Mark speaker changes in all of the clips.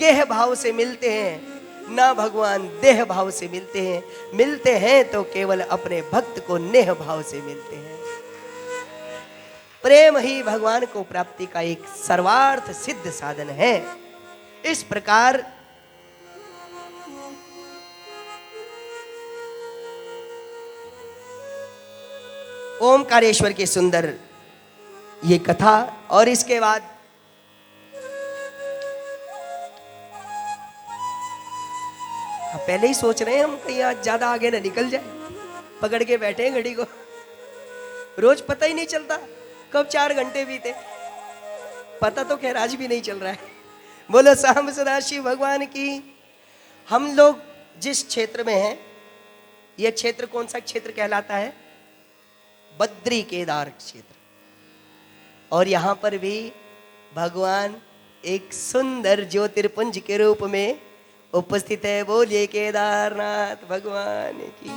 Speaker 1: गेह भाव से मिलते हैं, ना भगवान देह भाव से मिलते हैं तो केवल अपने भक्त को नेह भाव से मिलते हैं। प्रेम ही भगवान को प्राप्ति का एक सर्वार्थ सिद्ध साधन है। इस प्रकार ओमकारेश्वर की सुंदर ये कथा, और इसके बाद पहले ही सोच रहे हैं हम कहीं आज ज्यादा आगे ना निकल जाए, पकड़ के बैठे हैं घड़ी को, रोज पता ही नहीं चलता कब 4 घंटे बीते, पता तो खैर आज भी नहीं चल रहा है। बोलो सांब सदाशिव भगवान की। हम लोग जिस क्षेत्र में हैं, यह क्षेत्र कौन सा क्षेत्र कहलाता है? बद्री केदार क्षेत्र। और यहां पर भी भगवान एक सुंदर ज्योतिर्पुंज के रूप में उपस्थित है। बोलिए केदारनाथ भगवान की।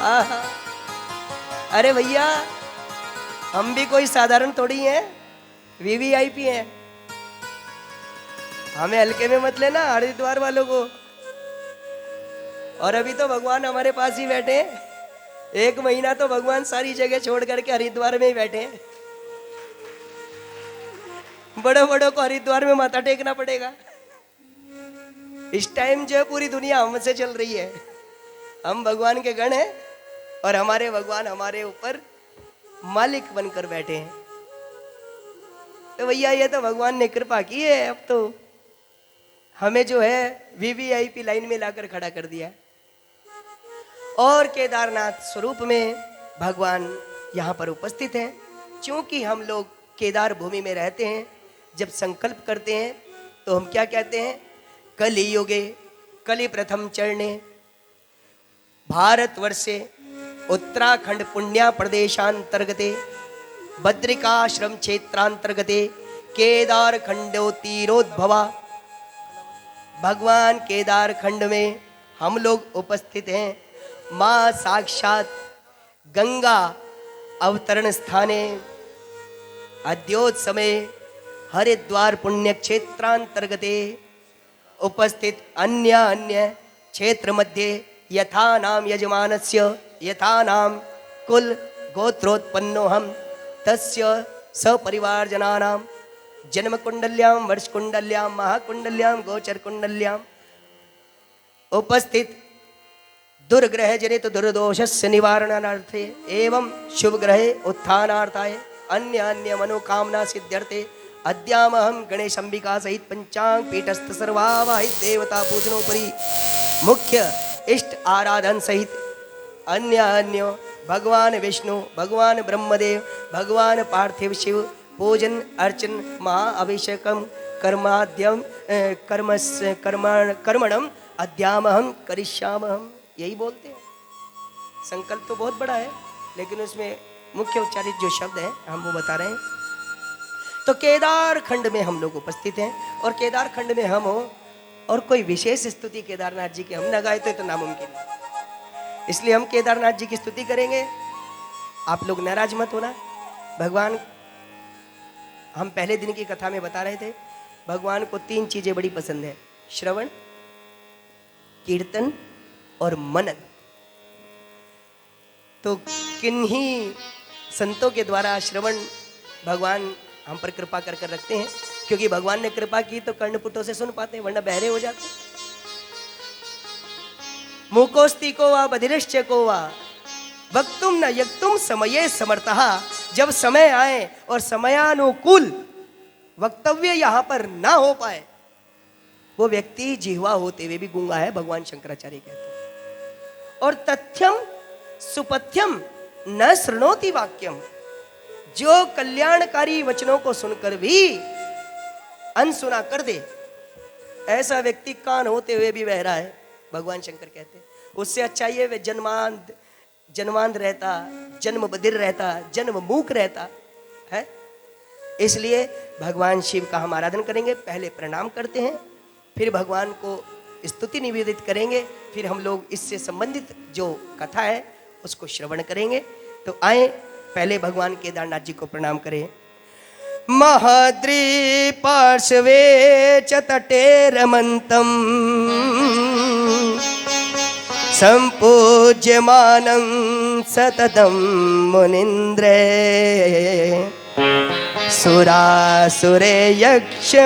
Speaker 1: आहा, अरे भैया हम भी कोई साधारण थोड़ी हैं, वीवीआईपी हैं, हमें हल्के में मत लेना हरिद्वार वालों को। और अभी तो भगवान हमारे पास ही बैठे हैं, 1 महीना तो भगवान सारी जगह छोड़ करके हरिद्वार में ही बैठे हैं। बड़ों बड़ों को हरिद्वार में माथा टेकना पड़ेगा। इस टाइम जो पूरी दुनिया हमसे चल रही है, हम भगवान के गण हैं और हमारे भगवान हमारे ऊपर मालिक बनकर बैठे हैं। तो भैया ये तो भगवान ने कृपा की है, अब तो हमें जो है वीवीआईपी लाइन में लाकर खड़ा कर दिया। और केदारनाथ स्वरूप में भगवान यहाँ पर उपस्थित हैं। क्योंकि हम लोग केदार भूमि में रहते हैं, जब संकल्प करते हैं तो हम क्या कहते हैं? कलियुगे कलि प्रथम चरणे भारतवर्षे उत्तराखंड पुण्या प्रदेशांतर्गते बद्रिकाश्रम क्षेत्रांतर्गते केदार खंडोतीरोद्भवा। भगवान केदार खंड में हम लोग उपस्थित हैं। माँ साक्षात गंगा अवतरण स्थाने अद्योत्समये हरिद्वार पुण्य क्षेत्रांतर्गते उपस्थित अन्य क्षेत्र मध्ये यथा नाम यजमानस्य यथा नाम कुल गोत्रोत्पन्नो हम तस्य सपरिवार जनानां जन्म कुंडल्यां वर्ष कुंडल्यां महाकुंडल्यां गोचर कुंडल्यां उपस्थित दुर्ग्रह जनित दुर्दोषस्य निवारणार्थे एवं शुभ ग्रहे उत्थानार्थाय अन्य मनोकामना सिद्ध्यर्थे अद्यामहं गणेश अंबिका सहित पंचांग पीठस्थ सर्वावाहित देवता पूजनोपरि मुख्य इष्ट आराधन सहित अन्य भगवान विष्णु भगवान ब्रह्मदेव भगवान पार्थिव शिव पूजन अर्चन महाअभिषेकम कर्माद्यम कर्मणम अद्यामहं करिष्यामहं, यही बोलते हैं। संकल्प तो बहुत बड़ा है, लेकिन उसमें मुख्य उच्चारित जो शब्द है हम वो बता रहे हैं। तो केदार खंड में हम लोग उपस्थित हैं, और केदार खंड में हम हो और कोई विशेष स्तुति केदारनाथ जी की हम न गाए तो नामुमकिन है। इसलिए हम केदारनाथ जी की स्तुति करेंगे। आप लोग नाराज मत होना। भगवान, हम पहले दिन की कथा में बता रहे थे, भगवान को 3 चीजें बड़ी पसंद है: श्रवण, कीर्तन और मनन। तो किन्हीं संतों के द्वारा श्रवण भगवान हम पर कृपा कर कर रखते हैं, क्योंकि भगवान ने कृपा की तो कर्णपुटों से सुन पाते हैं, वरना बहरे हो जाते। मुकोस्ति को वा बधिरश्च को वा वक्तुम न यक्तुम समये समर्थः। जब समय आए और समयानुकूल वक्तव्य यहां पर ना हो पाए, वो व्यक्ति जिह्वा होते हुए भी गूंगा है, भगवान शंकराचार्य कहते हैं। और तथ्यम सुपथ्यम न शृणोति वाक्यम, जो कल्याणकारी वचनों को सुनकर भी अनसुना कर दे, ऐसा व्यक्ति कान होते हुए भी बहरा है, भगवान शंकर कहते हैं। उससे अच्छा ये वे जन्मांध रहता, जन्म बधिर रहता, जन्म मूक रहता है। इसलिए भगवान शिव का हम आराधन करेंगे। पहले प्रणाम करते हैं, फिर भगवान को स्तुति निवेदित करेंगे, फिर हम लोग इससे संबंधित जो कथा है उसको श्रवण करेंगे। तो आए पहले भगवान केदारनाथ जी को प्रणाम करें। महद्रिपार्श्वे च तटे रमन्तम् सम्पूज्यमानं सततं मुनीन्द्रे सुरासुरे यक्षमहोरगाढ्ये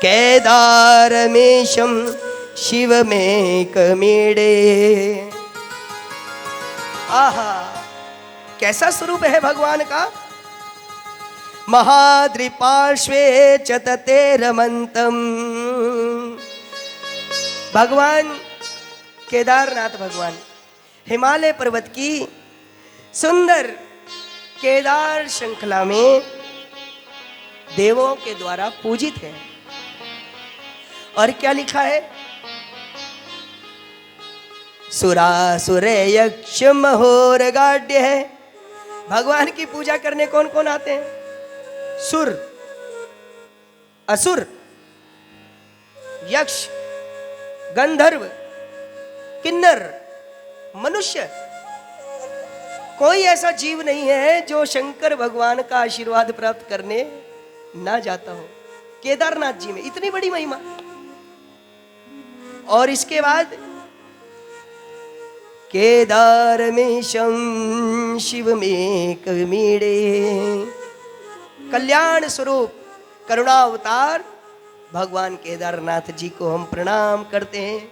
Speaker 1: केदारमीशं शिवमेकमीडे। आहा, कैसा स्वरूप है भगवान का। महाद्रिपार्श्वे च तते रमन्तम्। भगवान केदारनाथ भगवान हिमालय पर्वत की सुंदर केदार श्रृंखला में देवों के द्वारा पूजित है। और क्या लिखा है? सुरासुरे यक्ष महोरगाढ्य है। भगवान की पूजा करने कौन कौन आते हैं? सुर, असुर, यक्ष, गंधर्व, किन्नर, मनुष्य। कोई ऐसा जीव नहीं है जो शंकर भगवान का आशीर्वाद प्राप्त करने ना जाता हो। केदारनाथ जी में इतनी बड़ी महिमा। और इसके बाद केदारमीशं शिवमेकमीडे, कल्याण स्वरूप करुणावतार भगवान केदारनाथ जी को हम प्रणाम करते हैं।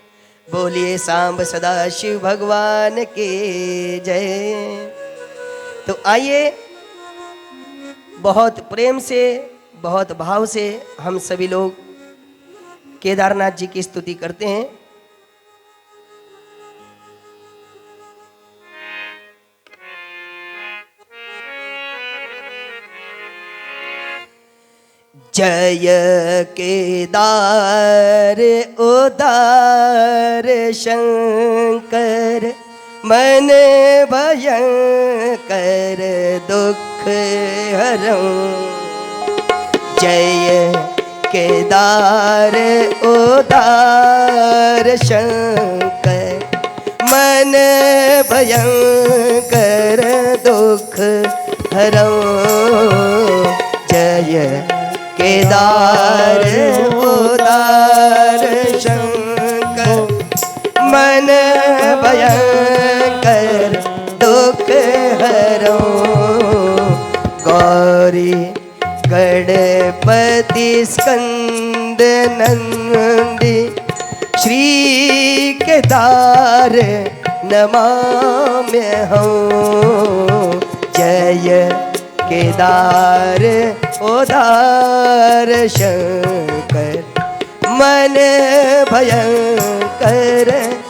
Speaker 1: बोलिए सांब सदा शिव भगवान के जय। तो आइए बहुत प्रेम से, बहुत भाव से हम सभी लोग केदारनाथ जी की स्तुति करते हैं। जय केदार उदार शंकर, मन भयंकर दुख हरं। जय केदार उदार शंकर, मन भयंकर दुख हरं। जय केदार उदार शंकर, मन भयंकर दुख हरो। गौरी गणपति स्कंद नंदी, श्री केदार नमाम्यहं। जय केदार उदार शंकर, मन भयंकर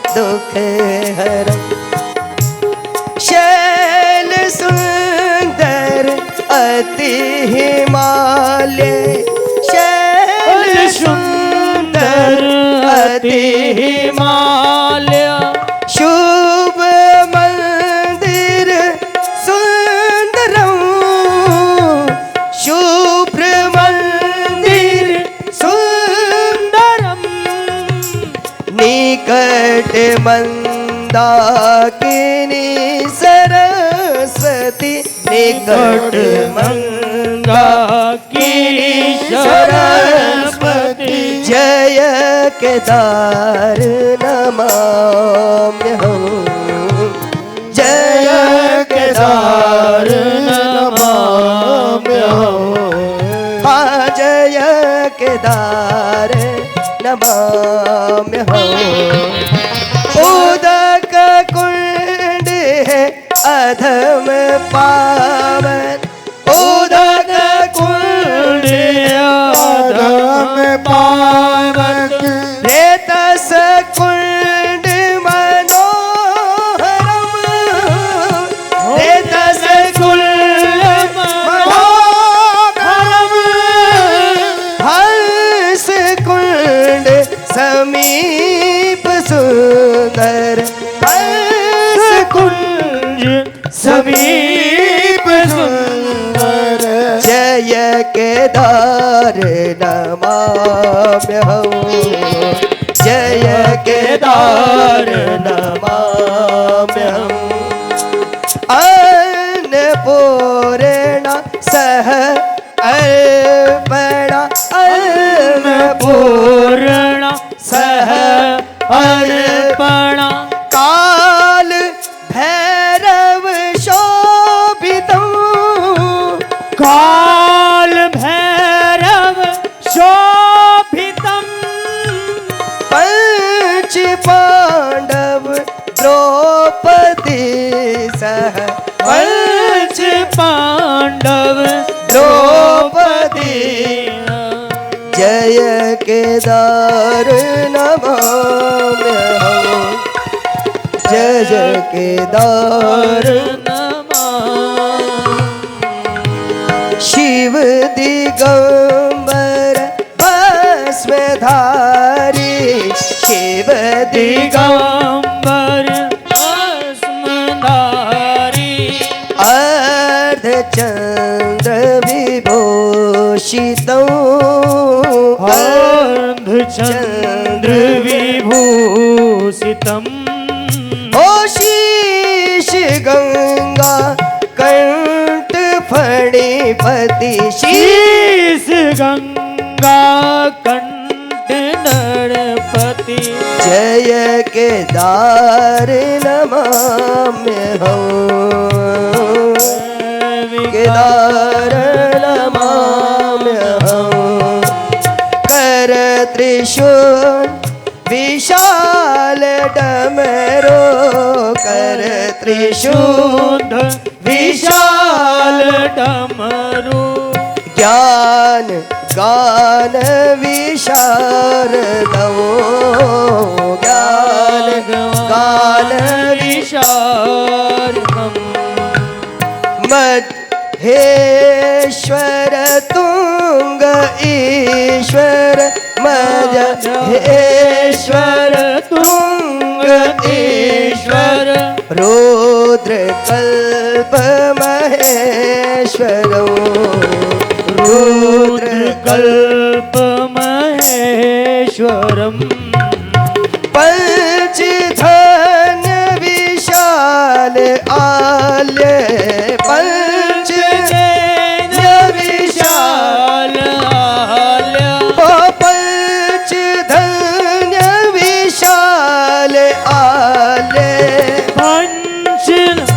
Speaker 1: दुख हरं। शैल सुंदर अति हिमालय, शैल सुंदर अति हिमालय। शुभ मंदिर सुंदरं, शुभ्र मंदिर सुंदरं। निकट मंदाकिनी सरस्वती, निकट मंदाकिनी सरस्वती। जय केदार नमाम्यहं। जय केदार नमाम्यहं। हाँ, जय केदार नमाम्यहं। उदक कुंड है अधम पावन, उदक कुंड अधम पावन। रेतस कुंड मनोहरम, रेतस कुंड मनोहरम। हंस कुंड समीप सुंदर, हंस कुंज समीप सुंदर। जय केदार नमाम्यहं। जय केदार नमाम्यहं। अन्न पूर्ण सह अर्पण
Speaker 2: पूर्ण सह अर्पण
Speaker 1: काल भैरव शोभितं
Speaker 2: काल भैरव शोभितं
Speaker 1: पंच पांडव द्रौपदी सह
Speaker 2: पंच पांडव
Speaker 1: द्रौपदी जय केदार नमाम्यहम् जय जय केदार शिव दिगंबर भस्मधारी शिव
Speaker 2: दिगंबर भस्मधारी
Speaker 1: अर्धचंद्र विभूषितं
Speaker 2: अर्धचंद्र विभूषितम्
Speaker 1: ओ शीश गंगा कंठ फणिपति
Speaker 2: शीस गंगा कंठ नरपति
Speaker 1: जय केदार नमाम्यहम् केदार नमाम्यहम् कर त्रिशूल विशाल डमरो कर त्रिशूल
Speaker 2: विशाल डमरू
Speaker 1: ज्ञान गान विशारदो ज्ञान गान
Speaker 2: विशारदम्
Speaker 1: महेश्वर तुंग ईश्वर महेश्वर तुंग ईश्वर रुद्र कल्प महेश्वरो रुद्र
Speaker 2: कल्प महेश्वरम्
Speaker 1: पंचधन्य विशाल आल्य पंचधन्य विशाल
Speaker 2: आल्य
Speaker 1: ओ पंचधन्य विशाल आल्य
Speaker 2: पंचधन्य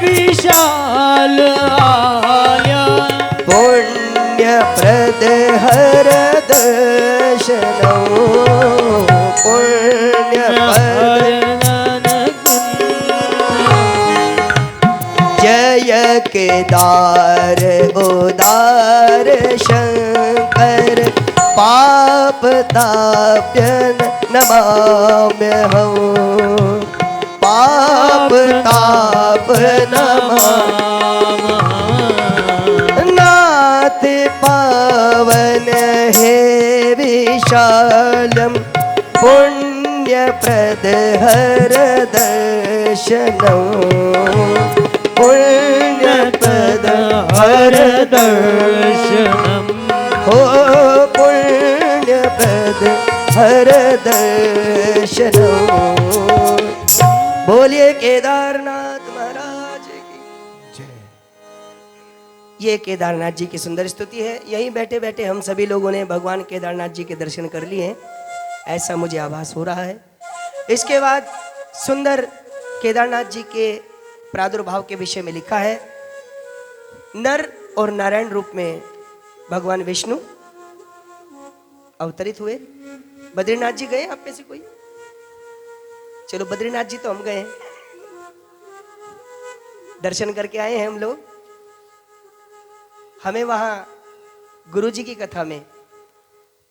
Speaker 2: विशाल आल्य
Speaker 1: पुण्य प्रद हर दर्शनो पुण्य प्रद जय केदार उदार शंकर पाप ताप्यन नमाम्यहम् पाप ताप नमाम्यहम् नाथ पावन हे विशालम पुण्यप्रद हर दर्शनम् पुण्यप्रद हर
Speaker 2: दर्शनम्
Speaker 1: हो पुण्यप्रद हर दर्शनम् बोलिए केदारनाथ महाराज की जय। ये केदारनाथ जी की सुंदर स्तुति है। यहीं बैठे बैठे हम सभी लोगों ने भगवान केदारनाथ जी के दर्शन कर लिए हैं, ऐसा मुझे आभास हो रहा है। इसके बाद सुंदर केदारनाथ जी के प्रादुर्भाव के विषय में लिखा है, नर और नारायण रूप में भगवान विष्णु अवतरित हुए। बद्रीनाथ जी गए आप में से कोई? चलो बद्रीनाथ जी तो हम गए, दर्शन करके आए हैं हम लोग। हमें वहां गुरु जी की कथा में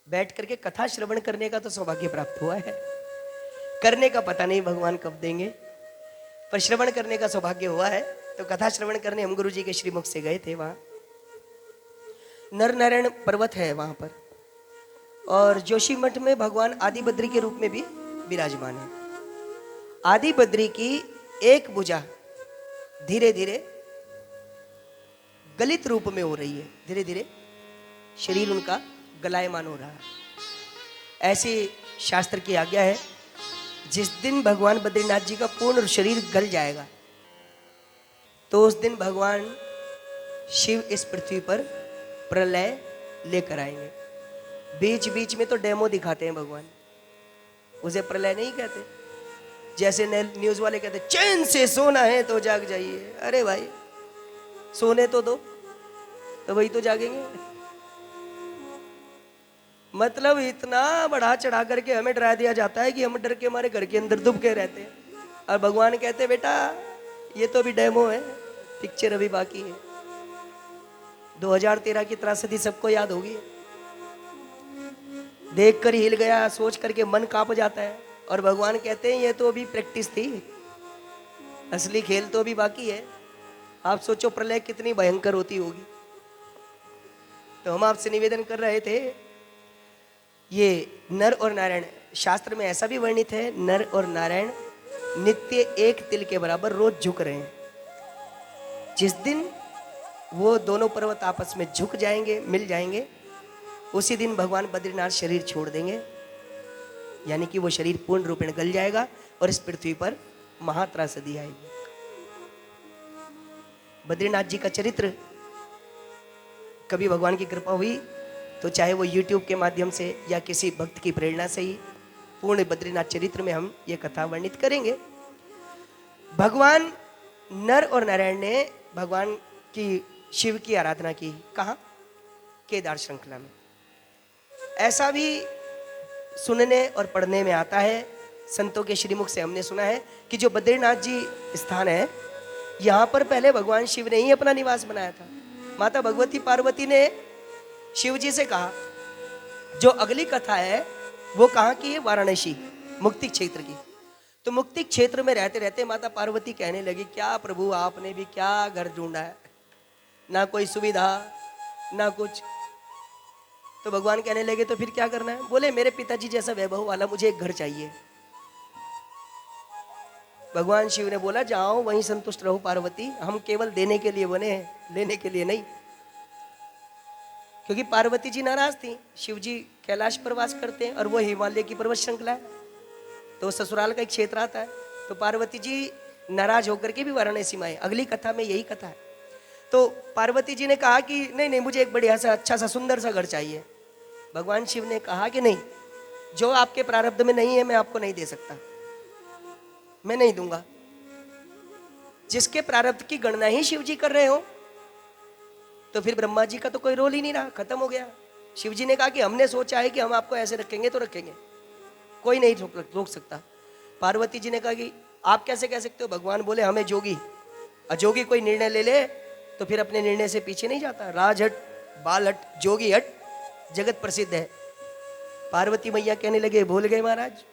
Speaker 1: बैठ करके कथा श्रवण करने का तो सौभाग्य प्राप्त हुआ है। करने का पता नहीं भगवान कब देंगे, पर श्रवण करने का सौभाग्य हुआ है। तो कथा श्रवण करने हम गुरु जी के श्रीमुख से गए थे। वहां नर नारायण पर्वत है वहां पर, और जोशी मठ में भगवान आदि बद्री के रूप में भी विराजमान है। आदि बद्री की एक भुजा धीरे धीरे गलित रूप में हो रही है, धीरे धीरे शरीर उनका गलायमान हो रहा है। ऐसी शास्त्र की आज्ञा है, जिस दिन भगवान बद्रीनाथ जी का पूर्ण शरीर गल जाएगा तो उस दिन भगवान शिव इस पृथ्वी पर प्रलय लेकर आएंगे। बीच बीच में तो डेमो दिखाते हैं भगवान, उसे प्रलय नहीं कहते। जैसे न्यूज वाले कहते चैन से सोना है तो जाग जाइए, अरे भाई सोने तो दो, तो वही तो जागेंगे। मतलब इतना बढ़ा चढ़ा करके हमें डरा दिया जाता है कि हम डर के हमारे घर के अंदर दुबके रहते हैं, और भगवान कहते हैं बेटा ये तो अभी डेमो है, पिक्चर अभी बाकी है। 2013 की त्रासदी सबको याद होगी, देख कर हिल गया, सोच करके मन कांप जाता है। और भगवान कहते हैं ये तो अभी प्रैक्टिस थी, असली खेल तो अभी बाकी है। आप सोचो प्रलय कितनी भयंकर होती होगी। तो हम आपसे निवेदन कर रहे थे, ये नर और नारायण, शास्त्र में ऐसा भी वर्णित है, नर और नारायण नित्य एक तिल के बराबर रोज झुक रहे हैं। जिस दिन वो दोनों पर्वत आपस में झुक जाएंगे, मिल जाएंगे, उसी दिन भगवान बद्रीनाथ शरीर छोड़ देंगे, यानी कि वो शरीर पूर्ण रूपेण गल जाएगा और इस पृथ्वी पर महात्रासदी आएगी। बद्रीनाथ जी का चरित्र कभी भगवान की कृपा हुई तो चाहे वो YouTube के माध्यम से या किसी भक्त की प्रेरणा से ही पूर्ण बद्रीनाथ चरित्र में हम ये कथा वर्णित करेंगे। भगवान नर और नारायण ने भगवान की शिव की आराधना की, कहाँ? केदार श्रृंखला में। ऐसा भी सुनने और पढ़ने में आता है, संतों के श्रीमुख से हमने सुना है कि जो बद्रीनाथ जी स्थान है, यहाँ पर पहले भगवान शिव ने ही अपना निवास बनाया था। माता भगवती पार्वती ने शिव जी से कहा, जो अगली कथा है वो कहाँ की है? वाराणसी मुक्ति क्षेत्र की। तो मुक्ति क्षेत्र में रहते रहते माता पार्वती कहने लगी, क्या प्रभु आपने भी क्या घर ढूंढा है, ना कोई सुविधा ना कुछ। तो भगवान कहने लगे तो फिर क्या करना है? बोले मेरे पिताजी जैसा वैभव वाला मुझे एक घर चाहिए। भगवान शिव ने बोला जाओ वहीं संतुष्ट रहो पार्वती, हम केवल देने के लिए बने हैं, लेने के लिए नहीं। क्योंकि पार्वती जी नाराज थी, शिव जी कैलाश पर वास करते हैं और वो हिमालय की पर्वत श्रृंखला है, तो ससुराल का एक क्षेत्र आता है। तो पार्वती जी नाराज होकर के भी वाराणसी में आए। अगली कथा में यही कथा है। तो पार्वती जी ने कहा कि नहीं नहीं, मुझे एक बढ़िया सा अच्छा सा सुंदर सा घर चाहिए। भगवान शिव ने कहा कि नहीं, जो आपके प्रारब्ध में नहीं है मैं आपको नहीं दे सकता, मैं नहीं दूंगा। जिसके प्रारब्ध की गणना ही शिव जी कर रहे हो, तो फिर ब्रह्मा जी का तो कोई रोल ही नहीं रहा, खत्म हो गया। शिव जी ने कहा कि हमने सोचा है कि हम आपको ऐसे रखेंगे तो रखेंगे, कोई नहीं रोक सकता। पार्वती जी ने कहा कि आप कैसे कह सकते हो? भगवान बोले हमें जोगी, अजोगी कोई निर्णय ले ले तो फिर अपने निर्णय से पीछे नहीं जाता। राजहट, बालहट, जोगी हट जगत प्रसिद्ध है। पार्वती मैया कहने लगे भूल गए महाराज,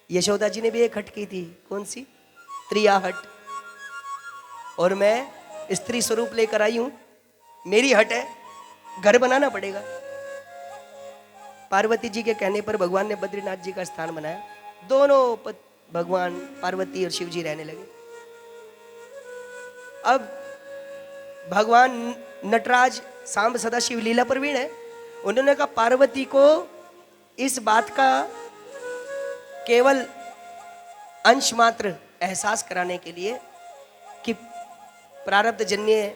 Speaker 1: यशोदा जी ने भी एक हट की थी, कौन सी? त्रिया हट। और मैं स्त्री स्वरूप लेकर आई हूं, मेरी हट है, घर बनाना पड़ेगा। पार्वती जी के कहने पर भगवान ने बद्रीनाथ जी का स्थान बनाया। दोनों भगवान पार्वती और शिव जी रहने लगे। अब भगवान नटराज सांब सदा शिव लीला प्रवीण है, उन्होंने कहा पार्वती को इस बात का केवल अंश मात्र एहसास कराने के लिए कि प्रारब्ध जन्य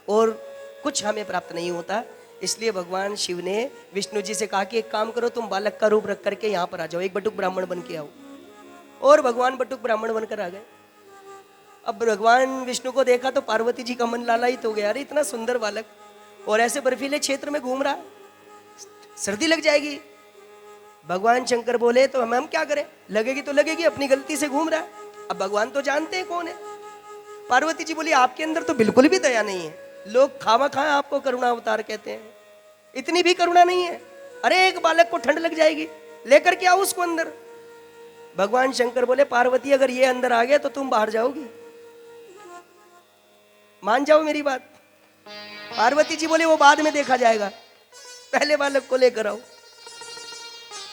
Speaker 1: और कुछ हमें प्राप्त नहीं होता, इसलिए भगवान शिव ने विष्णु जी से कहा कि एक काम करो, तुम बालक का रूप रख करके यहाँ पर आ जाओ, एक बटुक ब्राह्मण बन के आओ। और भगवान बटुक ब्राह्मण बनकर आ गए। अब भगवान विष्णु को देखा तो पार्वती जी का मन लालायित हो गया, अरे इतना सुंदर बालक और ऐसे बर्फीले क्षेत्र में घूम रहा, सर्दी लग जाएगी। भगवान शंकर बोले तो हम क्या करें, लगेगी तो लगेगी, अपनी गलती से घूम रहा है। अब भगवान तो जानते हैं कौन है। पार्वती जी बोली आपके अंदर तो बिल्कुल भी दया नहीं है, लोग खामा खा आपको करुणा अवतार कहते हैं, इतनी भी करुणा नहीं है। अरे एक बालक को ठंड लग जाएगी, लेकर के आओ उसको अंदर। भगवान शंकर बोले पार्वती अगर ये अंदर आ गया तो तुम बाहर जाओगी, मान जाओ मेरी बात। पार्वती जी बोले वो बाद में देखा जाएगा, पहले बालक को लेकर आओ।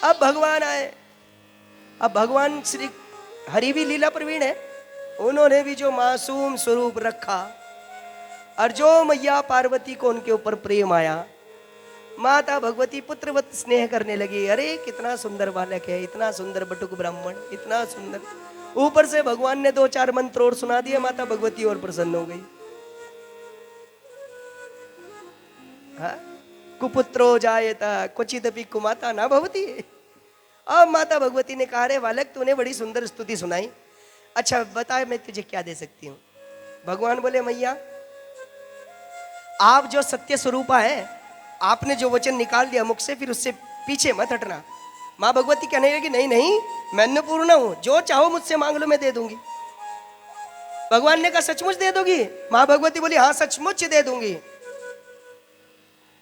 Speaker 1: अब भगवान आए। अब भगवान श्री हरि भी लीला प्रवीण है, उन्होंने भी जो मासूम स्वरूप रखा और जो मैया पार्वती को उनके ऊपर प्रेम आया, माता भगवती पुत्रवत स्नेह करने लगी। अरे कितना सुंदर बालक है, इतना सुंदर बटुक ब्राह्मण, इतना सुंदर। ऊपर से भगवान ने 2-4 मंत्र और सुना दिए, माता भगवती और प्रसन्न हो गई। हाँ? कुपुत्रो जायता क्वचिदपि कुमाता ना भवती। अब माता भगवती ने कहा, रे बालक तूने बड़ी सुंदर स्तुति सुनाई, अच्छा बता मैं तुझे क्या दे सकती हूँ। भगवान बोले, मैया आप जो सत्य स्वरूपा है, आपने जो वचन निकाल दिया मुख से, फिर उससे पीछे मत हटना। माँ भगवती कहने लगी, नहीं नहीं मैं अन्नपूर्णा हूं, जो चाहो मुझसे मांग लो मैं दे दूंगी। भगवान ने कहा, सचमुच दे दोगी? माँ भगवती बोली, हाँ सचमुच दे दूंगी।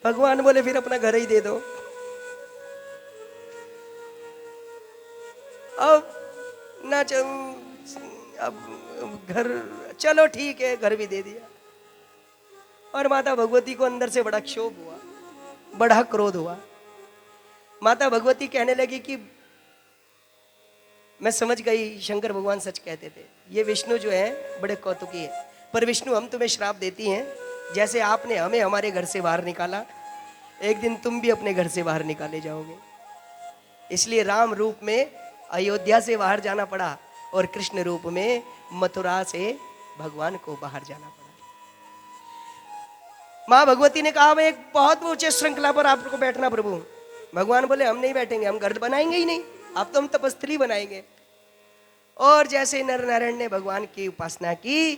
Speaker 1: भगवान बोले, फिर अपना घर ही दे दो। अब ना अब घर, चलो ठीक है, घर भी दे दिया। और माता भगवती को अंदर से बड़ा क्षोभ हुआ, बड़ा क्रोध हुआ। माता भगवती कहने लगी कि मैं समझ गई शंकर भगवान सच कहते थे, ये विष्णु जो है बड़े कौतुकी है, पर विष्णु हम तुम्हें श्राप देती हैं, जैसे आपने हमें हमारे घर से बाहर निकाला, एक दिन तुम भी अपने घर से बाहर निकाले जाओगे। इसलिए राम रूप में अयोध्या से बाहर जाना पड़ा और कृष्ण रूप में मथुरा से भगवान को बाहर जाना पड़ा। माँ भगवती ने कहा, मैं एक बहुत ऊंचे श्रृंखला पर आपको बैठना प्रभु। भगवान बोले, हम नहीं बैठेंगे, हम घर बनाएंगे ही नहीं, अब तो हम तपस्थली बनाएंगे। और जैसे नर नारायण ने भगवान की उपासना की,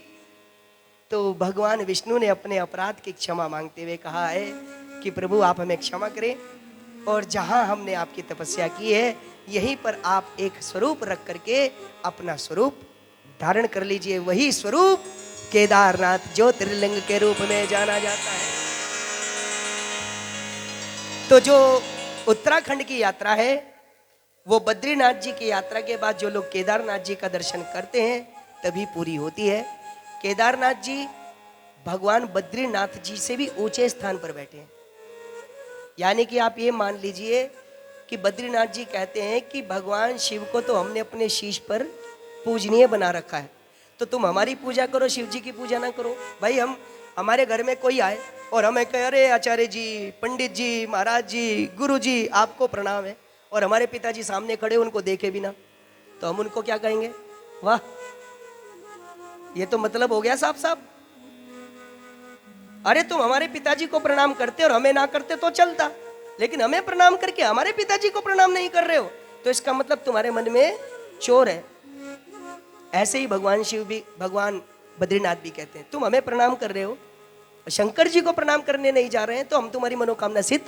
Speaker 1: तो भगवान विष्णु ने अपने अपराध की क्षमा मांगते हुए कहा है कि प्रभु आप हमें क्षमा करें, और जहां हमने आपकी तपस्या की है यहीं पर आप एक स्वरूप रख करके अपना स्वरूप धारण कर लीजिए। वही स्वरूप केदारनाथ ज्योतिर्लिंग के रूप में जाना जाता है। तो जो उत्तराखंड की यात्रा है, वो बद्रीनाथ जी की यात्रा के बाद जो लोग केदारनाथ जी का दर्शन करते हैं तभी पूरी होती है। केदारनाथ जी भगवान बद्रीनाथ जी से भी ऊंचे स्थान पर बैठे हैं। यानी कि आप ये मान लीजिए कि बद्रीनाथ जी कहते हैं कि भगवान शिव को तो हमने अपने शीश पर पूजनीय बना रखा है, तो तुम हमारी पूजा करो, शिव जी की पूजा ना करो। भाई हम हमारे घर में कोई आए और हमें कहे, अरे आचार्य जी, पंडित जी, महाराज जी, गुरु जी आपको प्रणाम है, और हमारे पिताजी सामने खड़े उनको देखे बिना, तो हम उनको क्या कहेंगे? वाह, ये तो मतलब हो गया साफ साफ। अरे तुम हमारे पिताजी को प्रणाम करते और हमें ना करते तो चलता, लेकिन हमें प्रणाम करके हमारे पिताजी को प्रणाम नहीं कर रहे हो, तो इसका मतलब तुम्हारे मन में चोर है। ऐसे ही भगवान शिव भी, भगवान बद्रीनाथ भी कहते हैं, तुम हमें प्रणाम कर रहे हो, शंकर जी को प्रणाम करने नहीं जा रहे हैं, तो हम तुम्हारी मनोकामना सिद्ध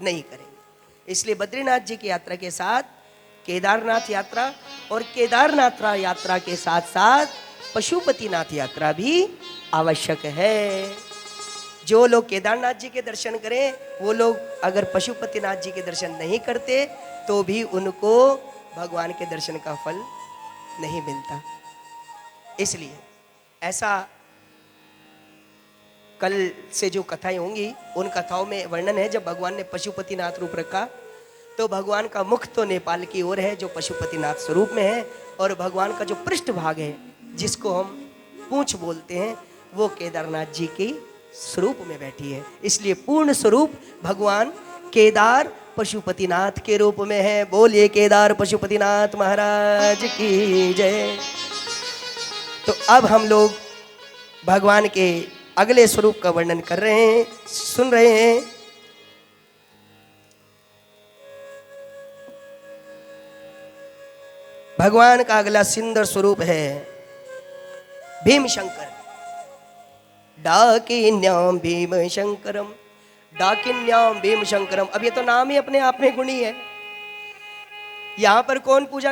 Speaker 1: नहीं करेंगे। इसलिए बद्रीनाथ जी की यात्रा के साथ केदारनाथ यात्रा, और केदारनाथ यात्रा के साथ साथ पशुपतिनाथ यात्रा भी आवश्यक है। जो लोग केदारनाथ जी के दर्शन करें, वो लोग अगर पशुपतिनाथ जी के दर्शन नहीं करते तो भी उनको भगवान के दर्शन का फल नहीं मिलता। इसलिए ऐसा कल से जो कथाएं होंगी, उन कथाओं में वर्णन है, जब भगवान ने पशुपतिनाथ रूप रखा तो भगवान का मुख तो नेपाल की ओर है जो पशुपतिनाथ स्वरूप में है, और भगवान का जो पृष्ठ भाग है जिसको हम पूंछ बोलते हैं, वो केदारनाथ जी की स्वरूप में बैठी है। इसलिए पूर्ण स्वरूप भगवान केदार पशुपतिनाथ के रूप में है। बोलिए केदार पशुपतिनाथ महाराज की जय। तो अब हम लोग भगवान के अगले स्वरूप का वर्णन कर रहे हैं, सुन रहे हैं। भगवान का अगला सुंदर स्वरूप है भीम शंकर। डाकिन्याम भीम शंकरम, डाकिन्याम भीम शंकरम। अब ये तो नाम ही अपने आप में गुणी है। यहां पर कौन पूजा